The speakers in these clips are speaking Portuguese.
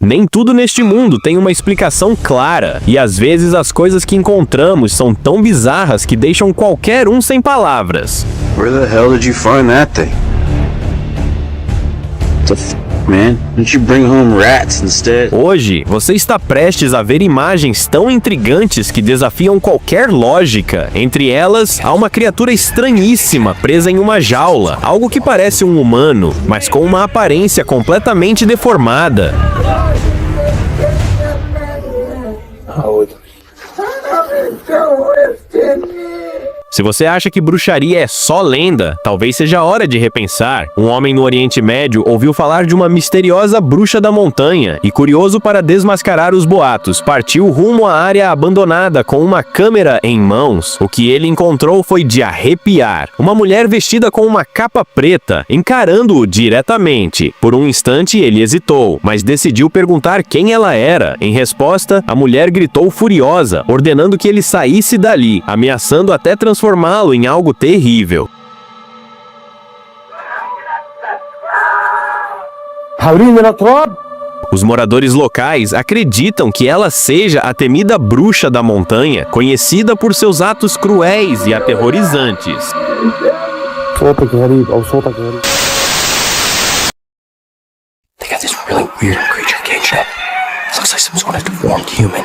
Nem tudo neste mundo tem uma explicação clara, e às vezes as coisas que encontramos são tão bizarras que deixam qualquer um sem palavras. Where the hell did you find that thing? What the man? Why don't you bring home rats instead? Hoje, você está prestes a ver imagens tão intrigantes que desafiam qualquer lógica. Entre elas, há uma criatura estranhíssima presa em uma jaula, algo que parece um humano, mas com uma aparência completamente deformada. Se você acha que bruxaria é só lenda, talvez seja a hora de repensar. Um homem no Oriente Médio ouviu falar de uma misteriosa bruxa da montanha e, curioso para desmascarar os boatos, partiu rumo à área abandonada com uma câmera em mãos. O que ele encontrou foi de arrepiar. Uma mulher vestida com uma capa preta, encarando-o diretamente. Por um instante ele hesitou, mas decidiu perguntar quem ela era. Em resposta, a mulher gritou furiosa, ordenando que ele saísse dali, ameaçando até transformá-lo em algo terrível. Os moradores locais acreditam que ela seja a temida bruxa da montanha, conhecida por seus atos cruéis e aterrorizantes. They got this really weird creature caged up. It looks like some sort of deformed human.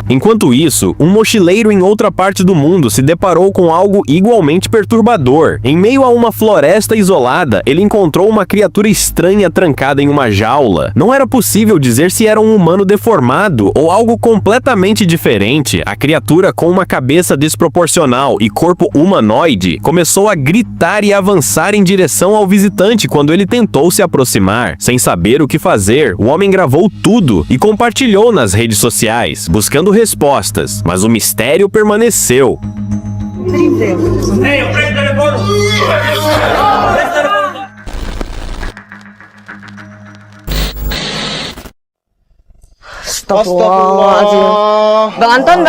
Enquanto isso, um mochileiro em outra parte do mundo se deparou com algo igualmente perturbador. Em meio a uma floresta isolada, ele encontrou uma criatura estranha trancada em uma jaula. Não era possível dizer se era um humano deformado ou algo completamente diferente. A criatura, com uma cabeça desproporcional e corpo humanoide, começou a gritar e avançar em direção ao visitante quando ele tentou se aproximar. Sem saber o que fazer, o homem gravou tudo e compartilhou nas redes sociais, buscando respostas, mas o mistério permaneceu. Bang Anton,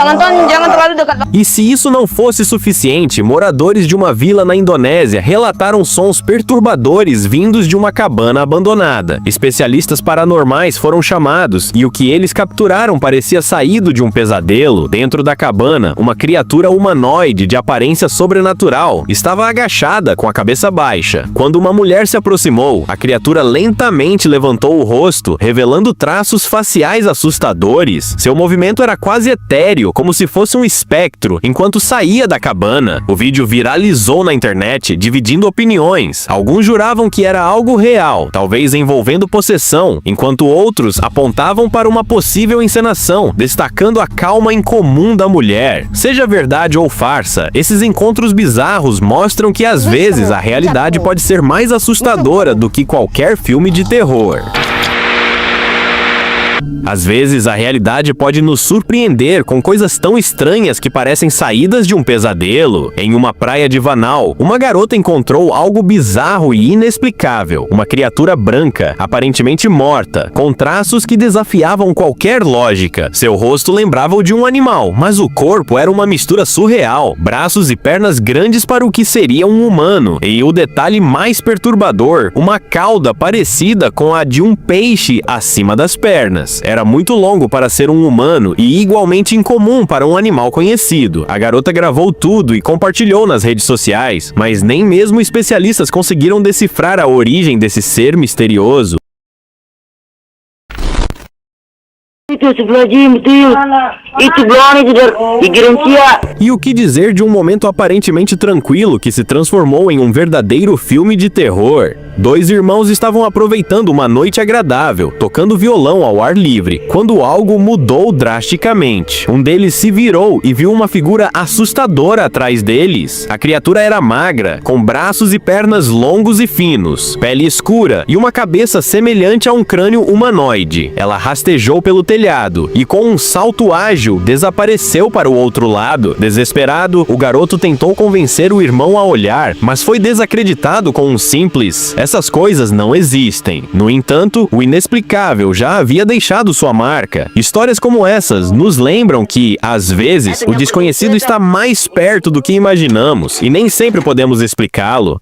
jangan terlalu dekat. E se isso não fosse suficiente, moradores de uma vila na Indonésia relataram sons perturbadores vindos de uma cabana abandonada. Especialistas paranormais foram chamados e o que eles capturaram parecia saído de um pesadelo. Dentro da cabana, uma criatura humanoide de aparência sobrenatural estava agachada com a cabeça baixa. Quando uma mulher se aproximou, a criatura lentamente levantou o rosto, revelando traços faciais assustadores. Seu movimento era quase etéreo, como se fosse um espectro, enquanto saía da cabana. O vídeo viralizou na internet, dividindo opiniões. Alguns juravam que era algo real, talvez envolvendo possessão, enquanto outros apontavam para uma possível encenação, destacando a calma incomum da mulher. Seja verdade ou farsa, esses encontros bizarros mostram que às vezes a realidade pode ser mais assustadora do que qualquer filme de terror. Às vezes, a realidade pode nos surpreender com coisas tão estranhas que parecem saídas de um pesadelo. Em uma praia de Vanau, uma garota encontrou algo bizarro e inexplicável. Uma criatura branca, aparentemente morta, com traços que desafiavam qualquer lógica. Seu rosto lembrava o de um animal, mas o corpo era uma mistura surreal. Braços e pernas grandes para o que seria um humano. E o detalhe mais perturbador, uma cauda parecida com a de um peixe acima das pernas. Era muito longo para ser um humano e igualmente incomum para um animal conhecido. A garota gravou tudo e compartilhou nas redes sociais, mas nem mesmo especialistas conseguiram decifrar a origem desse ser misterioso. E o que dizer de um momento aparentemente tranquilo que se transformou em um verdadeiro filme de terror? Dois irmãos estavam aproveitando uma noite agradável, tocando violão ao ar livre, quando algo mudou drasticamente. Um deles se virou e viu uma figura assustadora atrás deles. A criatura era magra, com braços e pernas longos e finos, pele escura e uma cabeça semelhante a um crânio humanoide. Ela rastejou pelo telhado e, com um salto ágil, desapareceu para o outro lado. Desesperado, o garoto tentou convencer o irmão a olhar, mas foi desacreditado com um simples: essas coisas não existem. No entanto, o inexplicável já havia deixado sua marca. Histórias como essas nos lembram que, às vezes, o desconhecido está mais perto do que imaginamos e nem sempre podemos explicá-lo.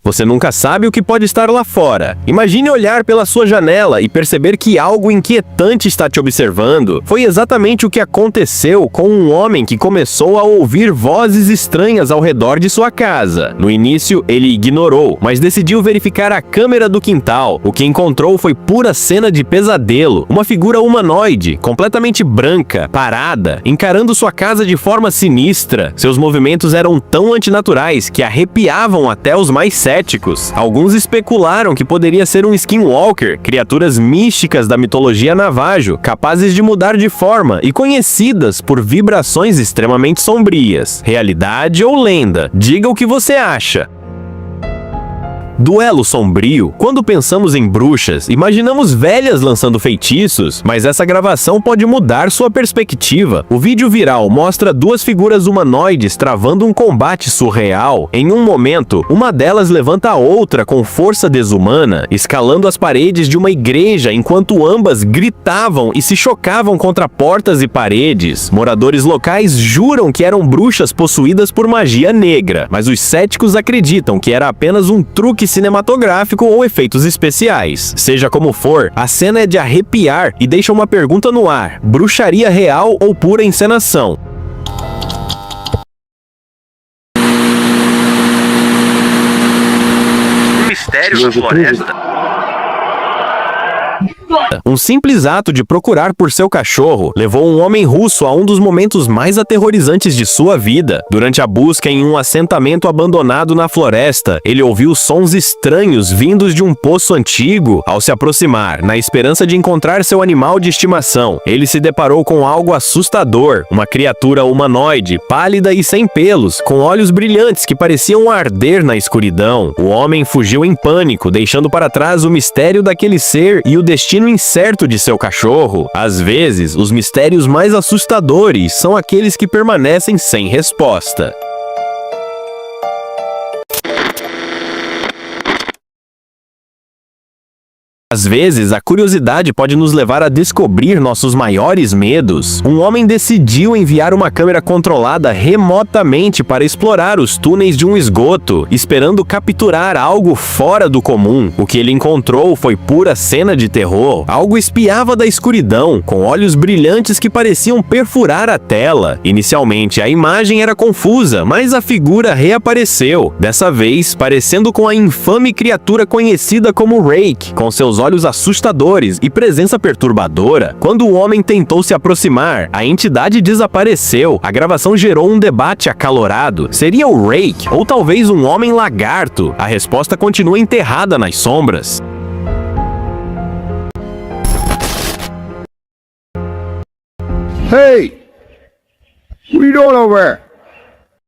Você nunca sabe o que pode estar lá fora. Imagine olhar pela sua janela e perceber que algo inquietante está te observando. Foi exatamente o que aconteceu com um homem que começou a ouvir vozes estranhas ao redor de sua casa. No início, ele ignorou, mas decidiu verificar a câmera do quintal. O que encontrou foi pura cena de pesadelo. Uma figura humanoide, completamente branca, parada, encarando sua casa de forma sinistra. Seus movimentos eram tão antinaturais que arrepiavam até os mais céticos. Alguns especularam que poderia ser um Skinwalker, criaturas místicas da mitologia Navajo, capazes de mudar de forma e conhecidas por vibrações extremamente sombrias. Realidade ou lenda? Diga o que você acha. Duelo sombrio. Quando pensamos em bruxas, imaginamos velhas lançando feitiços, mas essa gravação pode mudar sua perspectiva. O vídeo viral mostra duas figuras humanoides travando um combate surreal. Em um momento, uma delas levanta a outra com força desumana, escalando as paredes de uma igreja enquanto ambas gritavam e se chocavam contra portas e paredes. Moradores locais juram que eram bruxas possuídas por magia negra, mas os céticos acreditam que era apenas um truque cinematográfico ou efeitos especiais. Seja como for, a cena é de arrepiar e deixa uma pergunta no ar: bruxaria real ou pura encenação? Mistério da floresta. Um simples ato de procurar por seu cachorro levou um homem russo a um dos momentos mais aterrorizantes de sua vida. Durante a busca em um assentamento abandonado na floresta, ele ouviu sons estranhos vindos de um poço antigo. Ao se aproximar, na esperança de encontrar seu animal de estimação, ele se deparou com algo assustador, uma criatura humanoide, pálida e sem pelos, com olhos brilhantes que pareciam arder na escuridão. O homem fugiu em pânico, deixando para trás o mistério daquele ser e o destino incerto de seu cachorro. Às vezes, os mistérios mais assustadores são aqueles que permanecem sem resposta. Às vezes, a curiosidade pode nos levar a descobrir nossos maiores medos. Um homem decidiu enviar uma câmera controlada remotamente para explorar os túneis de um esgoto, esperando capturar algo fora do comum. O que ele encontrou foi pura cena de terror. Algo espiava da escuridão, com olhos brilhantes que pareciam perfurar a tela. Inicialmente, a imagem era confusa, mas a figura reapareceu, dessa vez parecendo com a infame criatura conhecida como Rake, com seus olhos assustadores e presença perturbadora. Quando o homem tentou se aproximar, a entidade desapareceu. A gravação gerou um debate acalorado. Seria o Rake ou talvez um homem lagarto? A resposta continua enterrada nas sombras. Hey! What are you doing over there?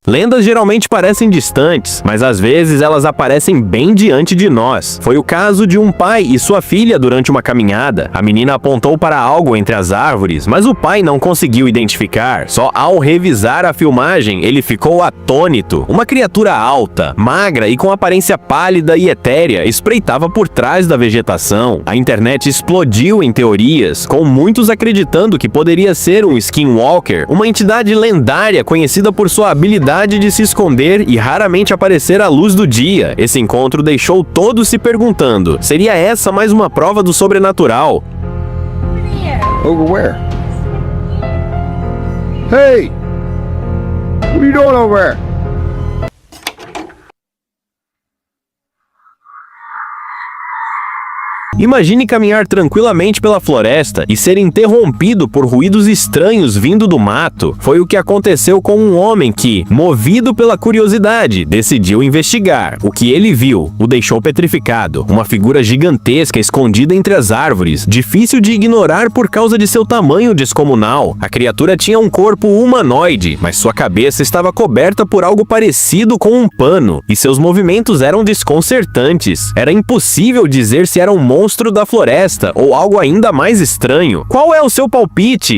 Lendas geralmente parecem distantes, mas às vezes elas aparecem bem diante de nós. Foi o caso de um pai e sua filha durante uma caminhada. A menina apontou para algo entre as árvores, mas o pai não conseguiu identificar. Só ao revisar a filmagem, ele ficou atônito. Uma criatura alta, magra e com aparência pálida e etérea espreitava por trás da vegetação. A internet explodiu em teorias, com muitos acreditando que poderia ser um Skinwalker, uma entidade lendária conhecida por sua habilidade de se esconder e raramente aparecer à luz do dia. Esse encontro deixou todos se perguntando: seria essa mais uma prova do sobrenatural? Over where? Hey! What are you doing over there? Imagine caminhar tranquilamente pela floresta e ser interrompido por ruídos estranhos vindo do mato. Foi o que aconteceu com um homem que, movido pela curiosidade, decidiu investigar. O que ele viu o deixou petrificado. Uma figura gigantesca escondida entre as árvores, difícil de ignorar por causa de seu tamanho descomunal. A criatura tinha um corpo humanoide, mas sua cabeça estava coberta por algo parecido com um pano, e seus movimentos eram desconcertantes. Era impossível dizer se era um monstro da floresta ou algo ainda mais estranho. Qual é o seu palpite?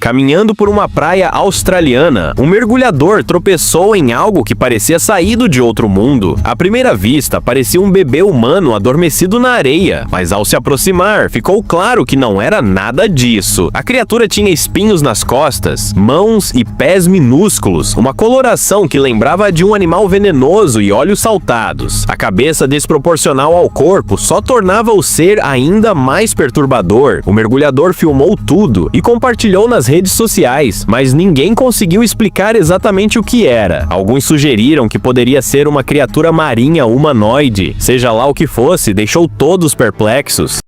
Caminhando por uma praia australiana, um mergulhador tropeçou em algo que parecia saído de outro mundo. À primeira vista, parecia um bebê humano adormecido na areia, mas ao se aproximar, ficou claro que não era nada disso. A criatura tinha espinhos nas costas, mãos e pés minúsculos, uma coloração que lembrava de um animal venenoso e olhos saltados. A cabeça desproporcional ao corpo só tornava o ser ainda mais perturbador. O mergulhador filmou tudo e compartilhou nas redes sociais, mas ninguém conseguiu explicar exatamente o que era. Alguns sugeriram que poderia ser uma criatura marinha humanoide. Seja lá o que fosse, deixou todos perplexos.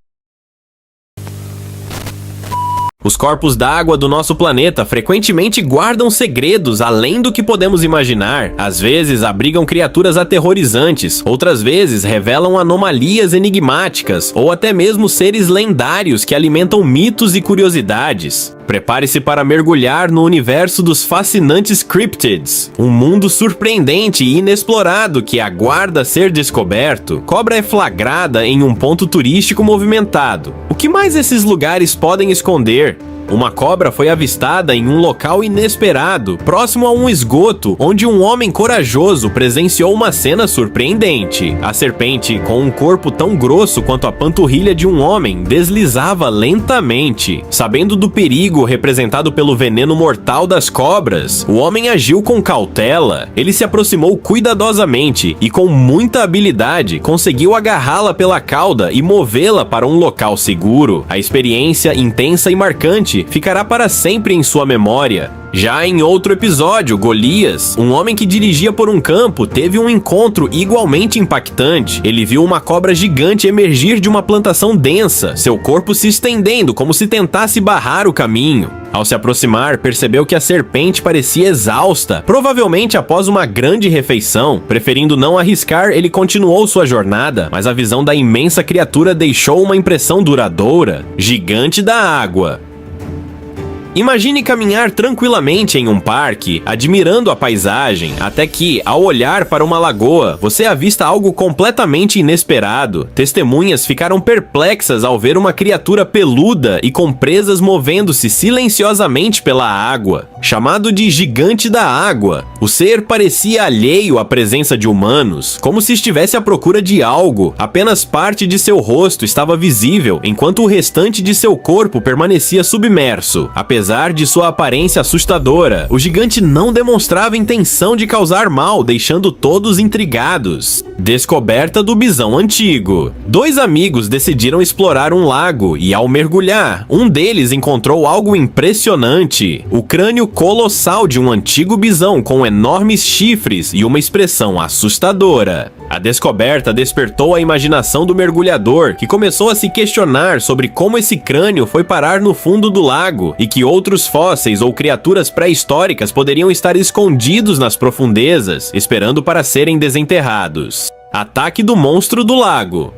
Os corpos d'água do nosso planeta frequentemente guardam segredos além do que podemos imaginar. Às vezes abrigam criaturas aterrorizantes, outras vezes revelam anomalias enigmáticas ou até mesmo seres lendários que alimentam mitos e curiosidades. Prepare-se para mergulhar no universo dos fascinantes cryptids, um mundo surpreendente e inexplorado que aguarda ser descoberto. Cobra é flagrada em um ponto turístico movimentado. O que mais esses lugares podem esconder? Uma cobra foi avistada em um local inesperado, próximo a um esgoto, onde um homem corajoso presenciou uma cena surpreendente. A serpente, com um corpo tão grosso quanto a panturrilha de um homem, deslizava lentamente. Sabendo do perigo representado pelo veneno mortal das cobras, o homem agiu com cautela. Ele se aproximou cuidadosamente e, com muita habilidade, conseguiu agarrá-la pela cauda e movê-la para um local seguro. A experiência intensa e marcante ficará para sempre em sua memória. Já em outro episódio, Golias, um homem que dirigia por um campo, teve um encontro igualmente impactante. Ele viu uma cobra gigante emergir de uma plantação densa, seu corpo se estendendo como se tentasse barrar o caminho. Ao se aproximar, percebeu que a serpente parecia exausta, provavelmente após uma grande refeição. Preferindo não arriscar, ele continuou sua jornada, mas a visão da imensa criatura deixou uma impressão duradoura. Gigante da água. Imagine caminhar tranquilamente em um parque, admirando a paisagem, até que, ao olhar para uma lagoa, você avista algo completamente inesperado. Testemunhas ficaram perplexas ao ver uma criatura peluda e com presas movendo-se silenciosamente pela água. Chamado de gigante da água, o ser parecia alheio à presença de humanos, como se estivesse à procura de algo. Apenas parte de seu rosto estava visível, enquanto o restante de seu corpo permanecia submerso. Apesar de sua aparência assustadora, o gigante não demonstrava intenção de causar mal, deixando todos intrigados. Descoberta do bisão antigo. Dois amigos decidiram explorar um lago e, ao mergulhar, um deles encontrou algo impressionante: o crânio colossal de um antigo bisão com enormes chifres e uma expressão assustadora. A descoberta despertou a imaginação do mergulhador, que começou a se questionar sobre como esse crânio foi parar no fundo do lago e que outros fósseis ou criaturas pré-históricas poderiam estar escondidos nas profundezas, esperando para serem desenterrados. Ataque do monstro do lago.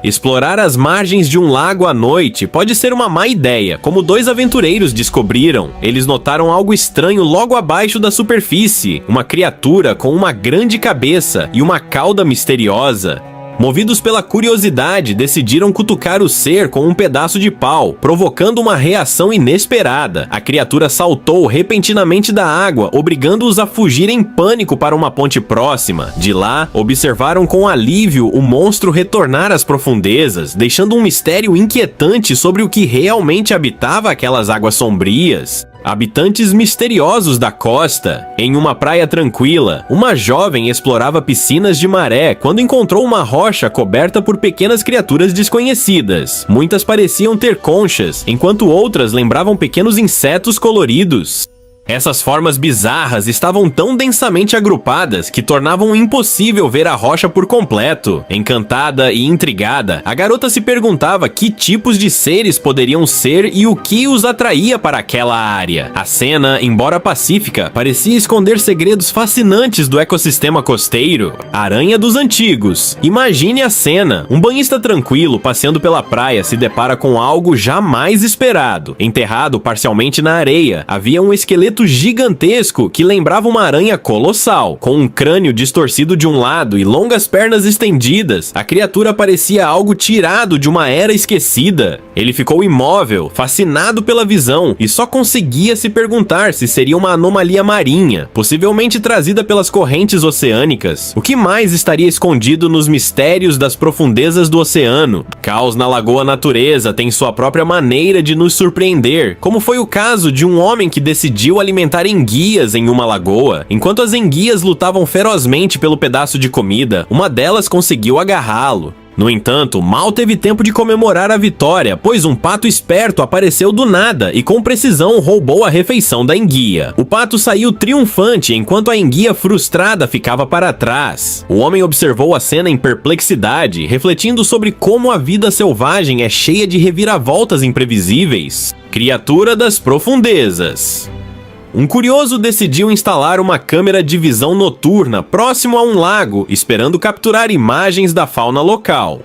Explorar as margens de um lago à noite pode ser uma má ideia, como dois aventureiros descobriram. Eles notaram algo estranho logo abaixo da superfície, uma criatura com uma grande cabeça e uma cauda misteriosa. Movidos pela curiosidade, decidiram cutucar o ser com um pedaço de pau, provocando uma reação inesperada. A criatura saltou repentinamente da água, obrigando-os a fugir em pânico para uma ponte próxima. De lá, observaram com alívio o monstro retornar às profundezas, deixando um mistério inquietante sobre o que realmente habitava aquelas águas sombrias. Habitantes misteriosos da costa. Em uma praia tranquila, uma jovem explorava piscinas de maré quando encontrou uma rocha coberta por pequenas criaturas desconhecidas. Muitas pareciam ter conchas, enquanto outras lembravam pequenos insetos coloridos. Essas formas bizarras estavam tão densamente agrupadas que tornavam impossível ver a rocha por completo. Encantada e intrigada, a garota se perguntava que tipos de seres poderiam ser e o que os atraía para aquela área. A cena, embora pacífica, parecia esconder segredos fascinantes do ecossistema costeiro. Aranha dos antigos. Imagine a cena: um banhista tranquilo passeando pela praia se depara com algo jamais esperado. Enterrado parcialmente na areia, havia um esqueleto objeto gigantesco que lembrava uma aranha colossal. Com um crânio distorcido de um lado e longas pernas estendidas, a criatura parecia algo tirado de uma era esquecida. Ele ficou imóvel, fascinado pela visão, e só conseguia se perguntar se seria uma anomalia marinha, possivelmente trazida pelas correntes oceânicas. O que mais estaria escondido nos mistérios das profundezas do oceano? Caos na Lagoa Natureza tem sua própria maneira de nos surpreender, como foi o caso de um homem que decidiu alimentar enguias em uma lagoa. Enquanto as enguias lutavam ferozmente pelo pedaço de comida, uma delas conseguiu agarrá-lo. No entanto, mal teve tempo de comemorar a vitória, pois um pato esperto apareceu do nada e com precisão roubou a refeição da enguia. O pato saiu triunfante enquanto a enguia frustrada ficava para trás. O homem observou a cena em perplexidade, refletindo sobre como a vida selvagem é cheia de reviravoltas imprevisíveis. Criatura das profundezas. Um curioso decidiu instalar uma câmera de visão noturna próximo a um lago, esperando capturar imagens da fauna local.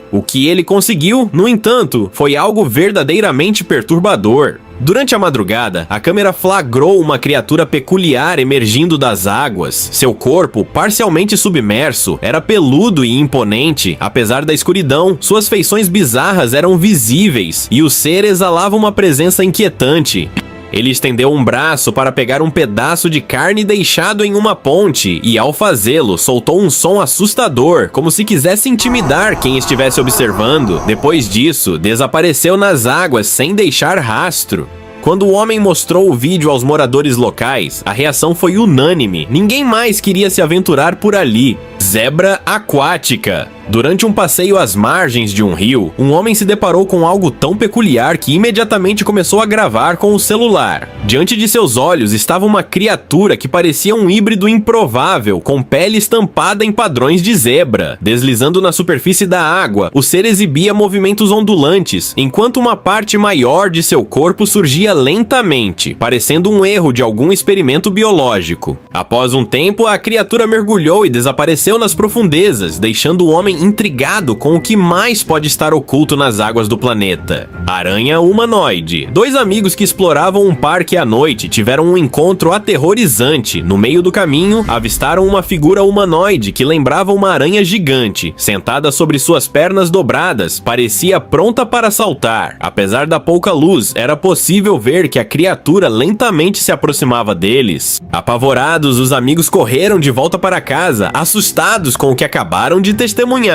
O que ele conseguiu, no entanto, foi algo verdadeiramente perturbador. Durante a madrugada, a câmera flagrou uma criatura peculiar emergindo das águas. Seu corpo, parcialmente submerso, era peludo e imponente. Apesar da escuridão, suas feições bizarras eram visíveis e o ser exalava uma presença inquietante. Ele estendeu um braço para pegar um pedaço de carne deixado em uma ponte e, ao fazê-lo, soltou um som assustador, como se quisesse intimidar quem estivesse observando. Depois disso, desapareceu nas águas sem deixar rastro. Quando o homem mostrou o vídeo aos moradores locais, a reação foi unânime. Ninguém mais queria se aventurar por ali. Zebra aquática. Durante um passeio às margens de um rio, um homem se deparou com algo tão peculiar que imediatamente começou a gravar com o celular. Diante de seus olhos estava uma criatura que parecia um híbrido improvável, com pele estampada em padrões de zebra. Deslizando na superfície da água, o ser exibia movimentos ondulantes, enquanto uma parte maior de seu corpo surgia lentamente, parecendo um erro de algum experimento biológico. Após um tempo, a criatura mergulhou e desapareceu nas profundezas, deixando o homem intrigado com o que mais pode estar oculto nas águas do planeta. Aranha humanoide. Dois amigos que exploravam um parque à noite tiveram um encontro aterrorizante. No meio do caminho, avistaram uma figura humanoide que lembrava uma aranha gigante. Sentada sobre suas pernas dobradas, parecia pronta para saltar. Apesar da pouca luz, era possível ver que a criatura lentamente se aproximava deles. Apavorados, os amigos correram de volta para casa, assustados com o que acabaram de testemunhar.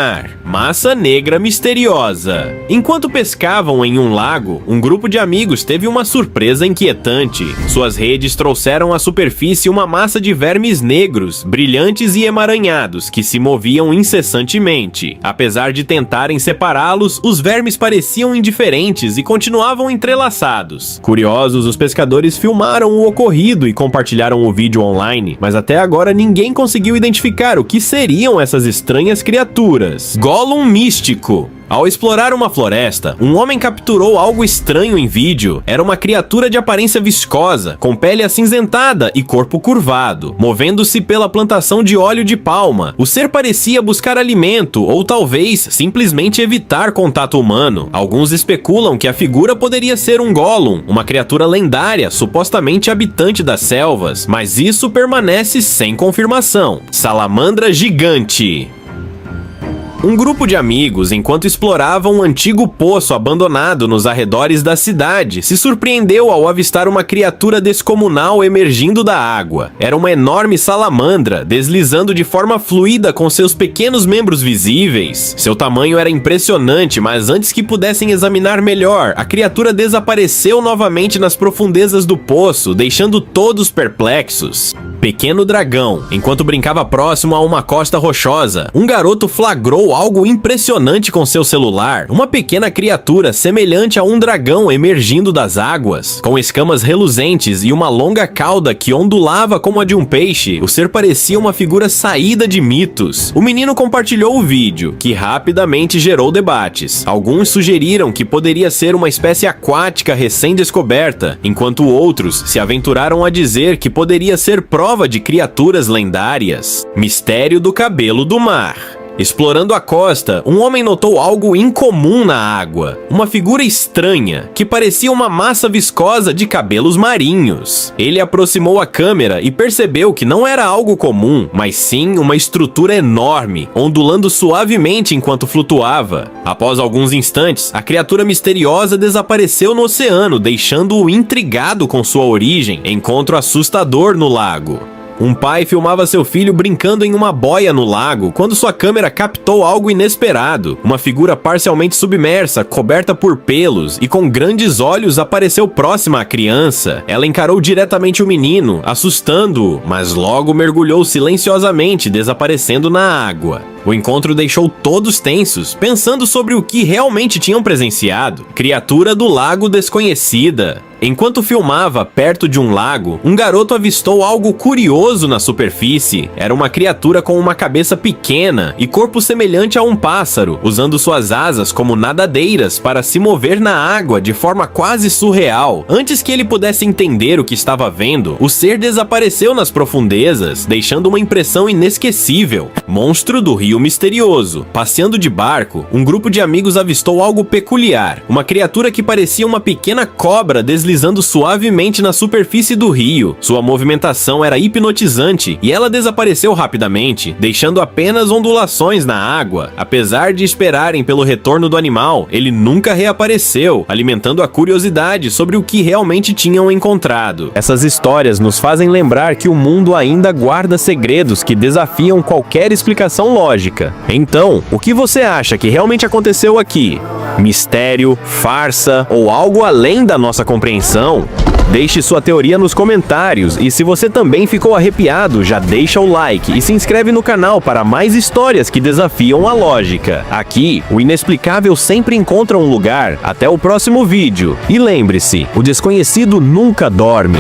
Massa negra misteriosa. Enquanto pescavam em um lago, um grupo de amigos teve uma surpresa inquietante. Suas redes trouxeram à superfície uma massa de vermes negros, brilhantes e emaranhados, que se moviam incessantemente. Apesar de tentarem separá-los, os vermes pareciam indiferentes e continuavam entrelaçados. Curiosos, os pescadores filmaram o ocorrido e compartilharam o vídeo online, mas até agora ninguém conseguiu identificar o que seriam essas estranhas criaturas. Gollum místico. Ao explorar uma floresta, um homem capturou algo estranho em vídeo. Era uma criatura de aparência viscosa, com pele acinzentada e corpo curvado, movendo-se pela plantação de óleo de palma. O ser parecia buscar alimento ou talvez simplesmente evitar contato humano. Alguns especulam que a figura poderia ser um Gollum, uma criatura lendária, supostamente habitante das selvas, mas isso permanece sem confirmação. Salamandra gigante. Um grupo de amigos, enquanto exploravam um antigo poço abandonado nos arredores da cidade, se surpreendeu ao avistar uma criatura descomunal emergindo da água. Era uma enorme salamandra, deslizando de forma fluida com seus pequenos membros visíveis. Seu tamanho era impressionante, mas antes que pudessem examinar melhor, a criatura desapareceu novamente nas profundezas do poço, deixando todos perplexos. Pequeno dragão. Enquanto brincava próximo a uma costa rochosa, um garoto flagrou algo impressionante com seu celular. Uma pequena criatura semelhante a um dragão emergindo das águas. Com escamas reluzentes e uma longa cauda que ondulava como a de um peixe, o ser parecia uma figura saída de mitos. O menino compartilhou o vídeo, que rapidamente gerou debates. Alguns sugeriram que poderia ser uma espécie aquática recém-descoberta, enquanto outros se aventuraram a dizer que poderia ser prova de criaturas lendárias. Mistério do cabelo do mar. Explorando a costa, um homem notou algo incomum na água. Uma figura estranha, que parecia uma massa viscosa de cabelos marinhos. Ele aproximou a câmera e percebeu que não era algo comum, mas sim uma estrutura enorme, ondulando suavemente enquanto flutuava. Após alguns instantes, a criatura misteriosa desapareceu no oceano, deixando-o intrigado com sua origem. Encontro assustador no lago. Um pai filmava seu filho brincando em uma boia no lago quando sua câmera captou algo inesperado. Uma figura parcialmente submersa, coberta por pelos e com grandes olhos apareceu próxima à criança. Ela encarou diretamente o menino, assustando-o, mas logo mergulhou silenciosamente, desaparecendo na água. O encontro deixou todos tensos, pensando sobre o que realmente tinham presenciado. Criatura do lago desconhecida. Enquanto filmava perto de um lago, um garoto avistou algo curioso na superfície. Era uma criatura com uma cabeça pequena e corpo semelhante a um pássaro, usando suas asas como nadadeiras para se mover na água de forma quase surreal. Antes que ele pudesse entender o que estava vendo, o ser desapareceu nas profundezas, deixando uma impressão inesquecível. Monstro do Rio misterioso. Passeando de barco, um grupo de amigos avistou algo peculiar. Uma criatura que parecia uma pequena cobra deslizando suavemente na superfície do rio. Sua movimentação era hipnotizante e ela desapareceu rapidamente, deixando apenas ondulações na água. Apesar de esperarem pelo retorno do animal, ele nunca reapareceu, alimentando a curiosidade sobre o que realmente tinham encontrado. Essas histórias nos fazem lembrar que o mundo ainda guarda segredos que desafiam qualquer explicação lógica. Então, o que você acha que realmente aconteceu aqui? Mistério, farsa ou algo além da nossa compreensão? Deixe sua teoria nos comentários e se você também ficou arrepiado, já deixa o like e se inscreve no canal para mais histórias que desafiam a lógica. Aqui, o inexplicável sempre encontra um lugar. Até o próximo vídeo. E lembre-se, o desconhecido nunca dorme.